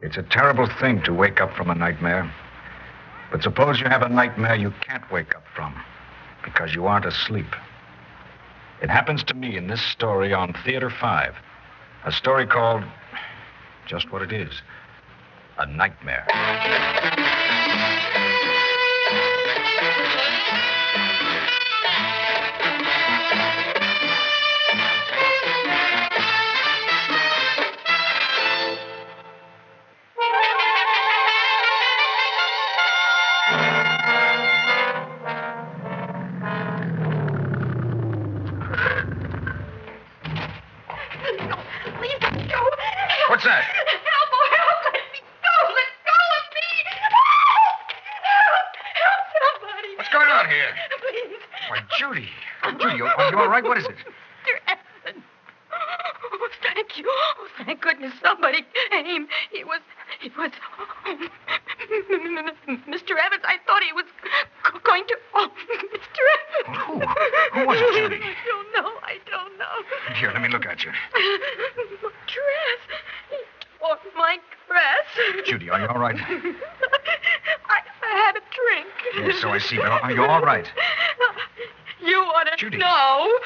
It's a terrible thing to wake up from a nightmare. But suppose you have a nightmare you can't wake up from because you aren't asleep. It happens to me in this story on Theater 5. A story called just what it is, a nightmare. What's that? Help! Oh, help! Let me go! Let go of me! Help! Help somebody! What's going on here? Please. Why, Judy. Judy, are you all right? What is it? Mr. Evans. Oh, thank you. Oh, thank goodness somebody came. He was... Mr. Evans, I thought he was going to... Oh, Mr. Evans. Who was it, Judy? I don't know. Here, let me look at you. My dress. He tore my dress. Judy, are you all right? I had a drink. Yes, so I see, but are you all right? You ought to Judy. know.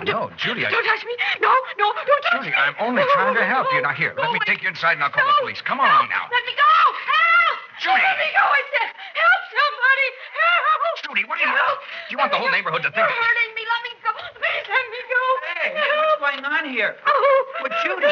No, Judy, Don't touch me. No, don't touch me. Judy, I'm only trying to help you. Now, here, let me take you inside and I'll call the police. Come on now. Let me go. Help. Judy. Let me go, I said. Help somebody. Help. Judy, what do you want the whole neighborhood to think? You're hurting me. Let me go. Please let me go. Hey, help. what's going on here? Oh. Well, Judy.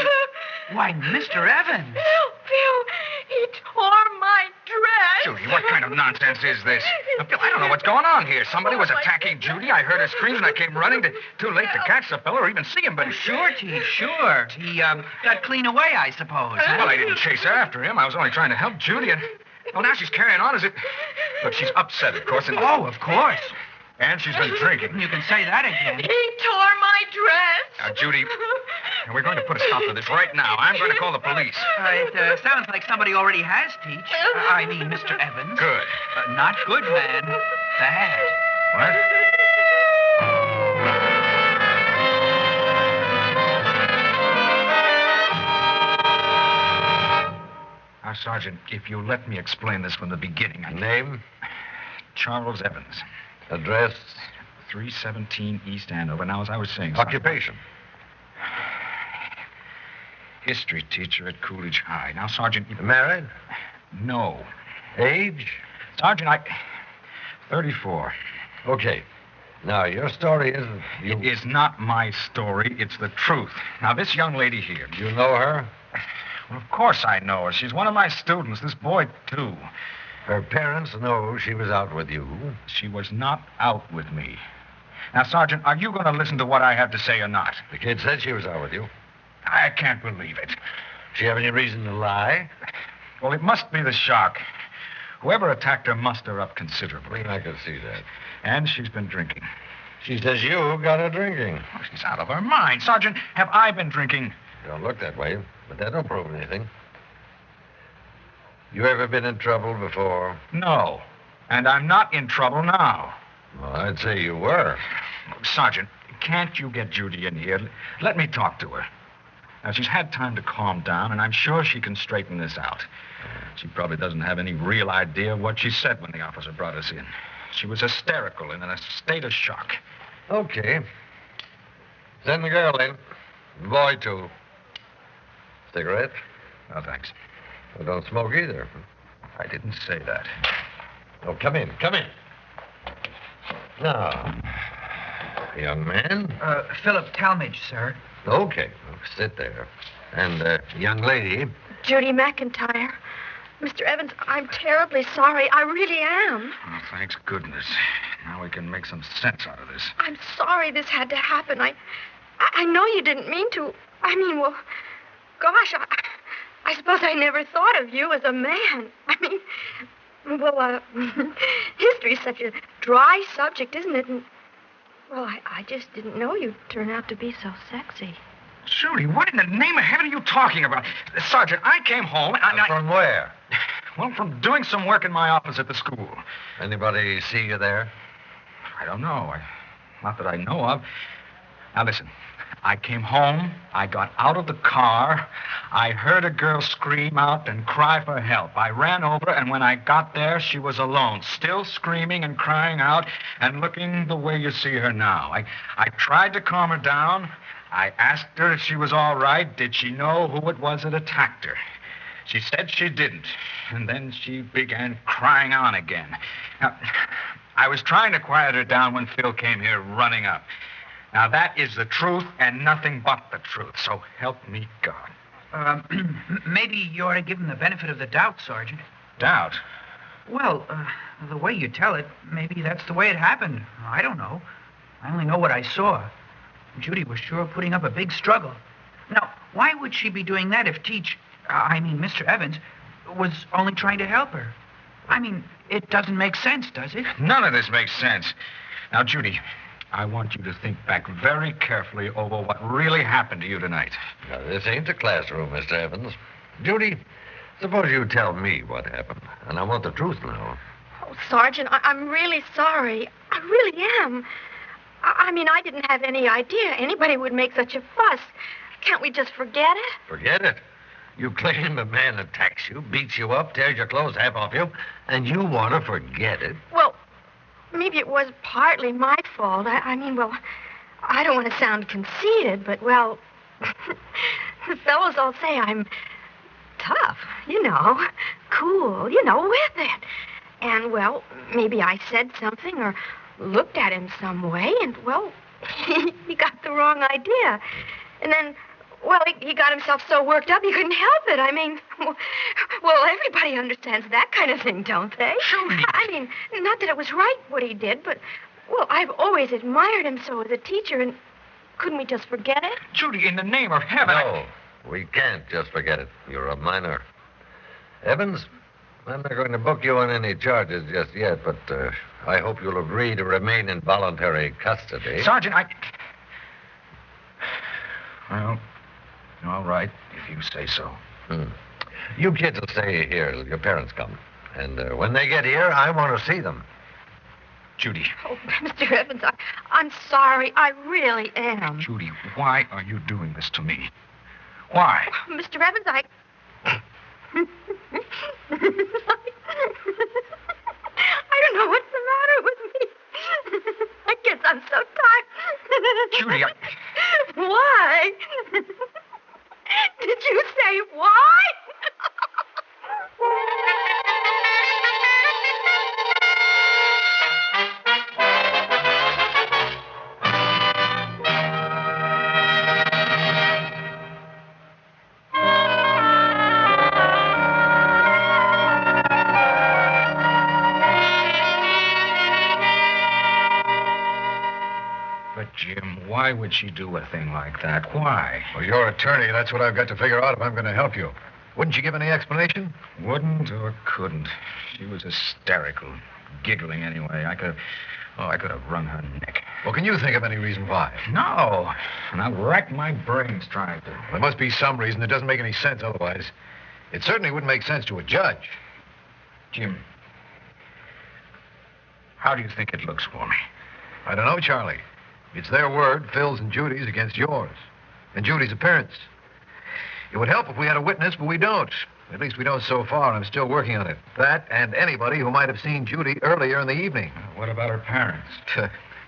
Why, Mr. Evans. Bill, he tore my dress. Judy, what kind of nonsense is this? Now, Bill, I don't know what's going on here. Somebody was attacking Judy. I heard her screams and I came running. Too late to catch the fellow or even see him, but... Sure, T, sure. He got clean away, I suppose. Well, I didn't chase after him. I was only trying to help Judy. And, well, now she's carrying on as if... Look, she's upset, of course. And... Oh, of course. And she's been drinking. You can say that again. He tore my dress. Now, Judy, we're going to put a stop to this right now. I'm going to call the police. It sounds like somebody already has, Teach. I mean, Mr. Evans. Good. Not good, man. Bad. What? Now, Sergeant, if you let me explain this from the beginning. Name? Charles Evans. Address? 317 East Andover. Now, as I was saying... Sergeant, Occupation? history teacher at Coolidge High. Now, Sergeant... Married? No. Age? Sergeant, 34. Okay. Now, your story is... It is not my story. It's the truth. Now, this young lady here... You know her? Well, of course I know her. She's one of my students. This boy, too. Her parents know she was out with you. She was not out with me. Now, Sergeant, are you going to listen to what I have to say or not? The kid said she was out with you. I can't believe it. She have any reason to lie? Well, it must be the shock. Whoever attacked her mussed her up considerably. I can see that. And she's been drinking. She says you got her drinking. Oh, she's out of her mind. Sergeant, have I been drinking? Don't look that way, but that don't prove anything. You ever been in trouble before? No. And I'm not in trouble now. Well, I'd say you were. Sergeant, can't you get Judy in here? Let me talk to her. Now, she's had time to calm down, and I'm sure she can straighten this out. She probably doesn't have any real idea of what she said when the officer brought us in. She was hysterical and in a state of shock. Okay. Send the girl in. The boy, too. Cigarette? No, thanks. Well, don't smoke either. I didn't say that. Oh, come in. Come in. Now, young man. Philip Talmadge, sir. Okay. Sit there. And, young lady. Judy McIntyre. Mr. Evans, I'm terribly sorry. I really am. Oh, thanks goodness. Now we can make some sense out of this. I'm sorry this had to happen. I know you didn't mean to. I mean, well, gosh, I suppose I never thought of you as a man. I mean, well, history's such a dry subject, isn't it? And, well, I just didn't know you'd turn out to be so sexy. Judy, what in the name of heaven are you talking about? Sergeant, I came home and From where? Well, from doing some work in my office at the school. Anybody see you there? I don't know. Not that I know of. Now, listen. I came home. I got out of the car. I heard a girl scream out and cry for help. I ran over, and when I got there, she was alone, still screaming and crying out and looking the way you see her now. I tried to calm her down. I asked her if she was all right. Did she know who it was that attacked her? She said she didn't. And then she began crying on again. Now, I was trying to quiet her down when Phil came here running up. Now, that is the truth and nothing but the truth. So help me God. Maybe you ought to give him the benefit of the doubt, Sergeant. Doubt? Well, the way you tell it, maybe that's the way it happened. I don't know. I only know what I saw. Judy was sure putting up a big struggle. Now, why would she be doing that if Mr. Evans, was only trying to help her? I mean, it doesn't make sense, does it? None of this makes sense. Now, Judy, I want you to think back very carefully over what really happened to you tonight. Now, this ain't a classroom, Mr. Evans. Judy, suppose you tell me what happened. And I want the truth now. Oh, Sergeant, I'm really sorry. I really am. I didn't have any idea anybody would make such a fuss. Can't we just forget it? Forget it. You claim a man attacks you, beats you up, tears your clothes half off you, and you want to forget it. Well, maybe it was partly my fault. I don't want to sound conceited, but, well, the fellows all say I'm tough, cool, with it. And, well, maybe I said something or looked at him some way, and, well, he got the wrong idea. And then, well, he got himself so worked up he couldn't help it. Well, everybody understands that kind of thing, don't they? Sure. Not that it was right what he did, but, well, I've always admired him so as a teacher, and couldn't we just forget it? Judy, in the name of heaven... No, we can't just forget it. You're a minor. Evans, I'm not going to book you on any charges just yet, but I hope you'll agree to remain in voluntary custody. Sergeant, Well, all right, if you say so. You kids will stay here till your parents come. And when they get here, I want to see them. Judy. Oh, Mr. Evans, I'm sorry. I really am. Judy, why are you doing this to me? Why? Mr. Evans, I don't know what's the matter with me. I guess I'm so tired. Judy, Why? Did you say why? But, Jim, why would she do a thing like that? Why? Well, you're attorney. That's what I've got to figure out if I'm going to help you. Wouldn't you give any explanation? Wouldn't or couldn't. She was hysterical. Giggling anyway. I could have wrung her neck. Well, can you think of any reason why? No. And I've racked my brains trying to. There must be some reason. It doesn't make any sense otherwise. It certainly wouldn't make sense to a judge. Jim, how do you think it looks for me? I don't know, Charlie. It's their word, Phil's and Judy's, against yours. And Judy's appearance. It would help if we had a witness, but we don't. At least we don't so far, and I'm still working on it. That and anybody who might have seen Judy earlier in the evening. What about her parents?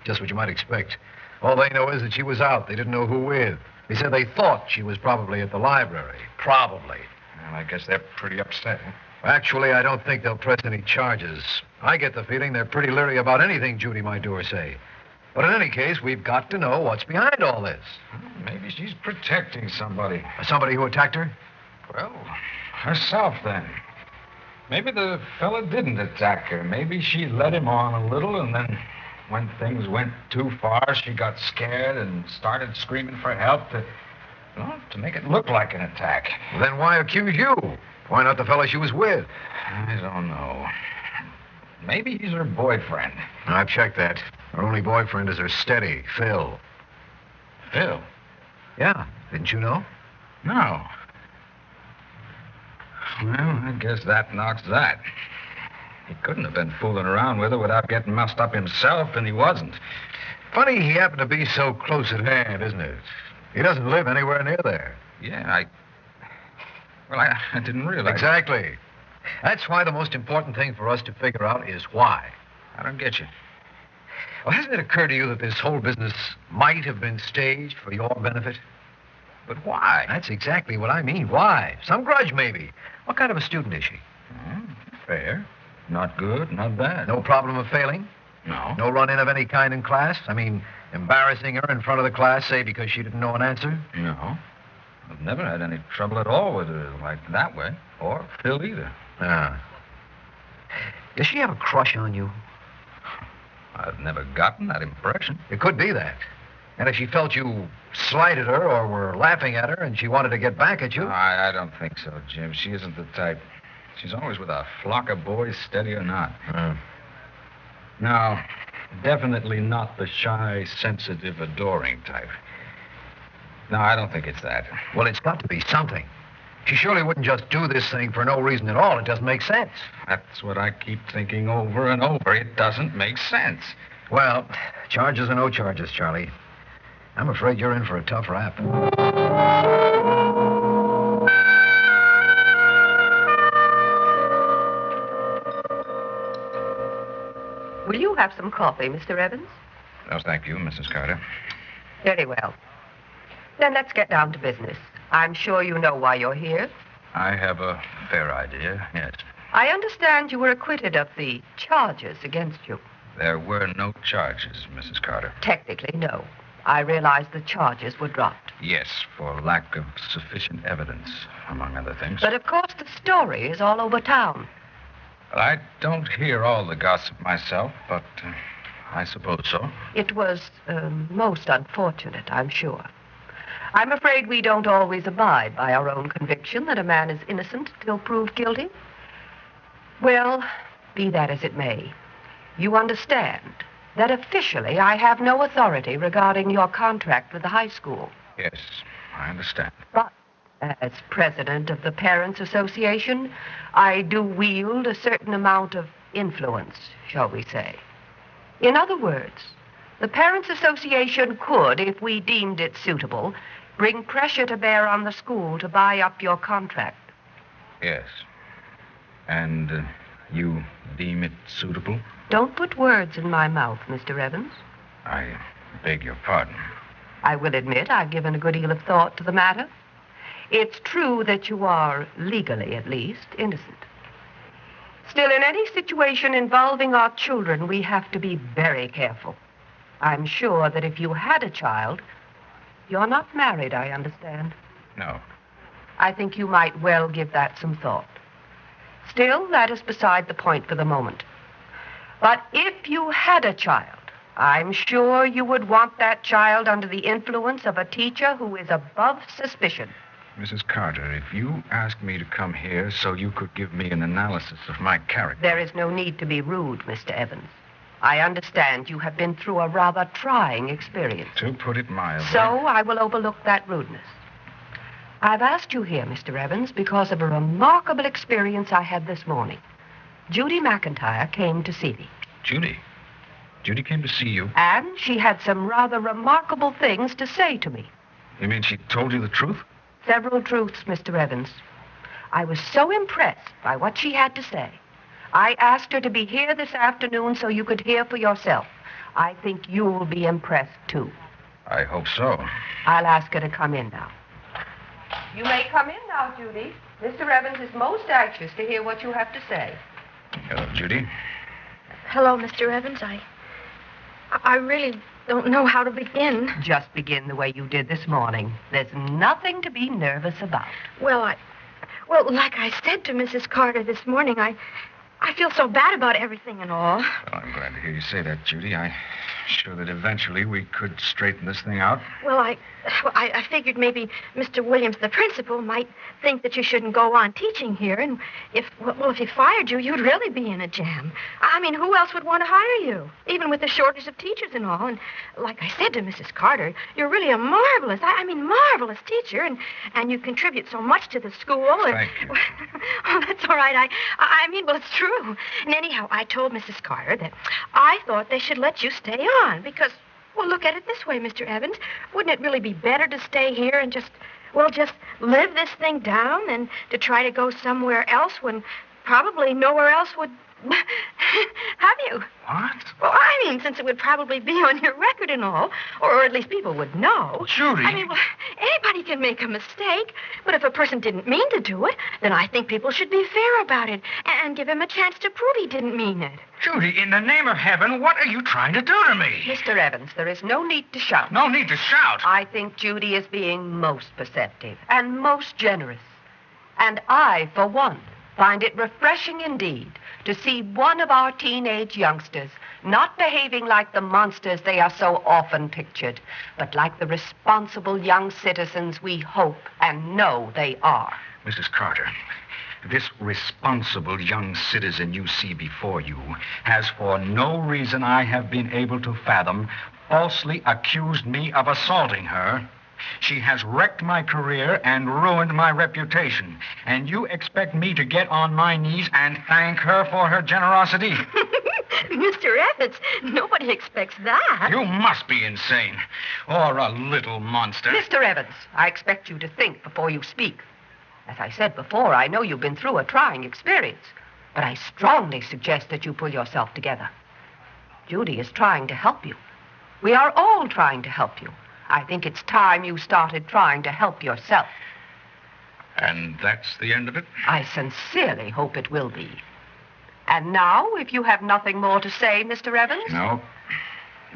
Just what you might expect. All they know is that she was out. They didn't know who with. They said they thought she was probably at the library. Probably. Well, I guess they're pretty upset. Actually, I don't think they'll press any charges. I get the feeling they're pretty leery about anything Judy might do or say. But in any case, we've got to know what's behind all this. Maybe she's protecting somebody. Somebody who attacked her? Well, herself, then. Maybe the fella didn't attack her. Maybe she led him on a little, and then when things went too far, she got scared and started screaming for help to make it look like an attack. Then why accuse you? Why not the fella she was with? I don't know. Maybe he's her boyfriend. I've checked that. Her only boyfriend is her steady, Phil. Phil? Yeah. Didn't you know? No. Well, I guess that knocks that. He couldn't have been fooling around with her without getting messed up himself, and he wasn't. Funny he happened to be so close at hand, isn't it? He doesn't live anywhere near there. Yeah, I didn't realize. Exactly. That's why the most important thing for us to figure out is why. I don't get you. Well, hasn't it occurred to you that this whole business might have been staged for your benefit? But why? That's exactly what I mean. Why? Some grudge, maybe. What kind of a student is she? Fair. Not good, not bad. No problem of failing? No. No run-in of any kind in class? I mean, embarrassing her in front of the class, say, because she didn't know an answer? No. I've never had any trouble at all with her like that way. Or Phil either. Ah. Does she have a crush on you? I've never gotten that impression. It could be that. And if she felt you slighted her or were laughing at her and she wanted to get back at you... No, I don't think so, Jim. She isn't the type. She's always with a flock of boys, steady or not. No, definitely not the shy, sensitive, adoring type. No, I don't think it's that. Well, it's got to be something. She surely wouldn't just do this thing for no reason at all. It doesn't make sense. That's what I keep thinking over and over. It doesn't make sense. Well, charges or no charges, Charlie. I'm afraid you're in for a tough rap. Will you have some coffee, Mr. Evans? No, thank you, Mrs. Carter. Very well. Then let's get down to business. I'm sure you know why you're here. I have a fair idea, yes. I understand you were acquitted of the charges against you. There were no charges, Mrs. Carter. Technically, no. I realize the charges were dropped. Yes, for lack of sufficient evidence, among other things. But of course, the story is all over town. I don't hear all the gossip myself, but I suppose so. It was most unfortunate, I'm sure. I'm afraid we don't always abide by our own conviction that a man is innocent till proved guilty. Well, be that as it may, you understand that officially I have no authority regarding your contract with the high school. Yes, I understand. But as president of the Parents Association, I do wield a certain amount of influence, shall we say. In other words, the Parents Association could, if we deemed it suitable, bring pressure to bear on the school to buy up your contract. Yes. And you deem it suitable? Don't put words in my mouth, Mr. Evans. I beg your pardon. I will admit I've given a good deal of thought to the matter. It's true that you are, legally at least, innocent. Still, in any situation involving our children, we have to be very careful. I'm sure that if you had a child, you're not married, I understand. No. I think you might well give that some thought. Still, that is beside the point for the moment. But if you had a child, I'm sure you would want that child under the influence of a teacher who is above suspicion. Mrs. Carter, if you asked me to come here so you could give me an analysis of my character... There is no need to be rude, Mr. Evans. I understand you have been through a rather trying experience. To put it mildly... So I will overlook that rudeness. I've asked you here, Mr. Evans, because of a remarkable experience I had this morning. Judy McIntyre came to see me. Judy? Judy came to see you? And she had some rather remarkable things to say to me. You mean she told you the truth? Several truths, Mr. Evans. I was so impressed by what she had to say. I asked her to be here this afternoon so you could hear for yourself. I think you'll be impressed, too. I hope so. I'll ask her to come in now. You may come in now, Judy. Mr. Evans is most anxious to hear what you have to say. Hello, Judy. Hello, Mr. Evans. I really don't know how to begin. Just begin the way you did this morning. There's nothing to be nervous about. Well, like I said to Mrs. Carter this morning, I feel so bad about everything and all. Well, I'm glad to hear you say that, Judy. I'm sure that eventually we could straighten this thing out. Well, I figured maybe Mr. Williams, the principal, might think that you shouldn't go on teaching here, and if he fired you, you'd really be in a jam. I mean, who else would want to hire you, even with the shortage of teachers and all? And like I said to Mrs. Carter, you're really a marvelous, marvelous teacher, and you contribute so much to the school. Thank you. Oh, that's all right. I mean, well, it's true. And anyhow, I told Mrs. Carter that I thought they should let you stay on because, Well, look at it this way, Mr. Evans. Wouldn't it really be better to stay here and just live this thing down than to try to go somewhere else when probably nowhere else would have you? What? Well, I mean, since it would probably be on your record and all, or at least people would know. Judy. I mean, well, anybody can make a mistake, but if a person didn't mean to do it, then I think people should be fair about it and give him a chance to prove he didn't mean it. Judy, in the name of heaven, what are you trying to do to me? Mr. Evans, there is no need to shout. No need to shout. I think Judy is being most perceptive and most generous. And I, for one, find it refreshing indeed to see one of our teenage youngsters not behaving like the monsters they are so often pictured, but like the responsible young citizens we hope and know they are. Mrs. Carter, this responsible young citizen you see before you has, for no reason I have been able to fathom, falsely accused me of assaulting her. She has wrecked my career and ruined my reputation. And you expect me to get on my knees and thank her for her generosity? Mr. Evans, nobody expects that. You must be insane. Or a little monster. Mr. Evans, I expect you to think before you speak. As I said before, I know you've been through a trying experience, but I strongly suggest that you pull yourself together. Judy is trying to help you. We are all trying to help you. I think it's time you started trying to help yourself. And that's the end of it? I sincerely hope it will be. And now, if you have nothing more to say, Mr. Evans? No,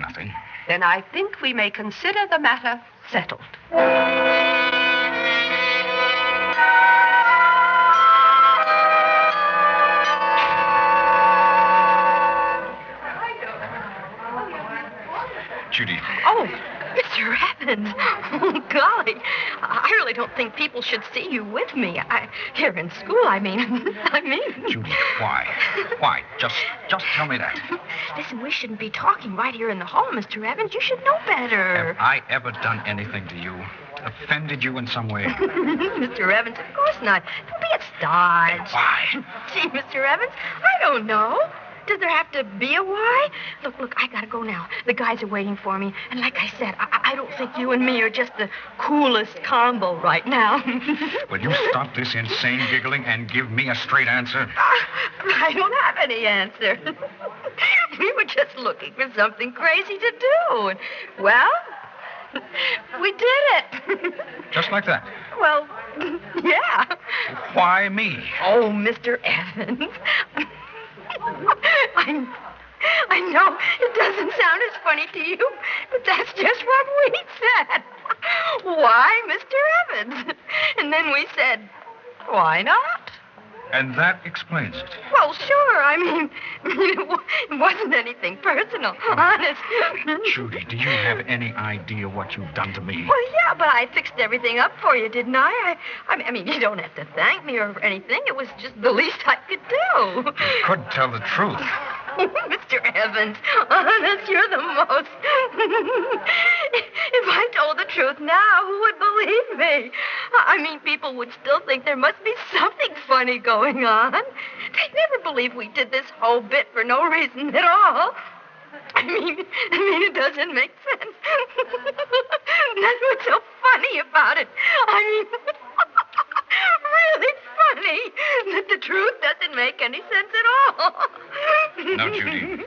nothing. Then I think we may consider the matter settled. Judy. Oh, Mr. Evans. Oh, golly. I really don't think people should see you with me. Here in school, I mean. Judy, why? Why? Just tell me that. Listen, we shouldn't be talking right here in the hall, Mr. Evans. You should know better. Have I ever done anything to you? Offended you in some way? Mr. Evans, of course not. Don't be a stodge. Why? Gee, Mr. Evans, I don't know. Does there have to be a why? Look, I gotta go now. The guys are waiting for me. And like I said, I don't think you and me are just the coolest combo right now. Will you stop this insane giggling and give me a straight answer? I don't have any answer. We were just looking for something crazy to do. And, well, we did it. Just like that? Well, yeah. Why me? Oh, Mr. Evans. I know it doesn't sound as funny to you, but that's just what we said. Why, Mr. Evans? And then we said, why not? And that explains it. Well, sure. I mean, it wasn't anything personal, honest. Judy, do you have any idea what you've done to me? Well, yeah, but I fixed everything up for you, didn't I? I mean, you don't have to thank me or anything. It was just the least I could do. You could tell the truth. Mr. Evans, honest, you're the most. If I told the truth now, who would believe me? I mean, people would still think there must be something funny going on. They'd never believe we did this whole bit for no reason at all. I mean, it doesn't make sense. That's what's so funny about it. I mean, really funny that the truth doesn't make any sense at all. No, Judy.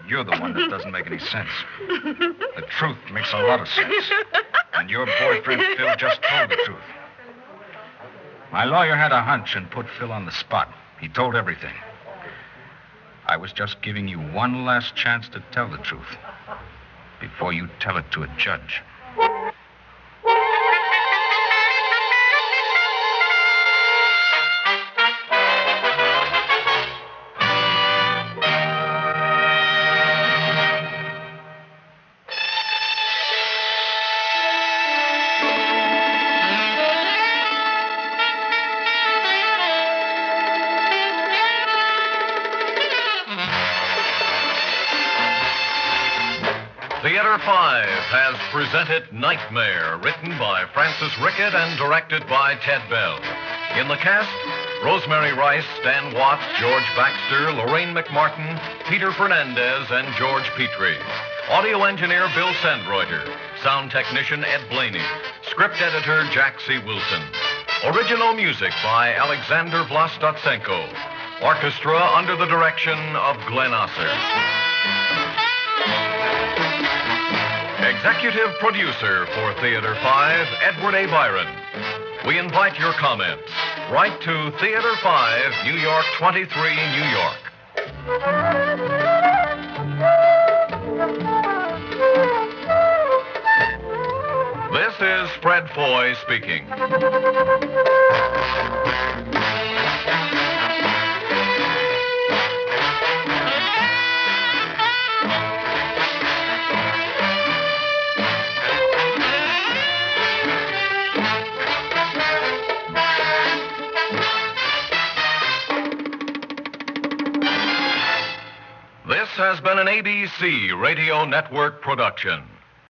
You're the one that doesn't make any sense. The truth makes a lot of sense. And your boyfriend, Phil, just told the truth. My lawyer had a hunch and put Phil on the spot. He told everything. I was just giving you one last chance to tell the truth before you tell it to a judge. Theater 5 has presented Nightmare, written by Francis Rickett and directed by Ted Bell. In the cast, Rosemary Rice, Stan Watts, George Baxter, Lorraine McMartin, Peter Fernandez, and George Petrie. Audio engineer Bill Sandreuter. Sound technician Ed Blaney. Script editor Jack C. Wilson. Original music by Alexander Vlastotsenko. Orchestra under the direction of Glenn Osser. Executive producer for Theater 5, Edward A. Byron. We invite your comments. Write to Theater 5, New York 23, New York. This is Fred Foy speaking. This has been an ABC Radio Network production.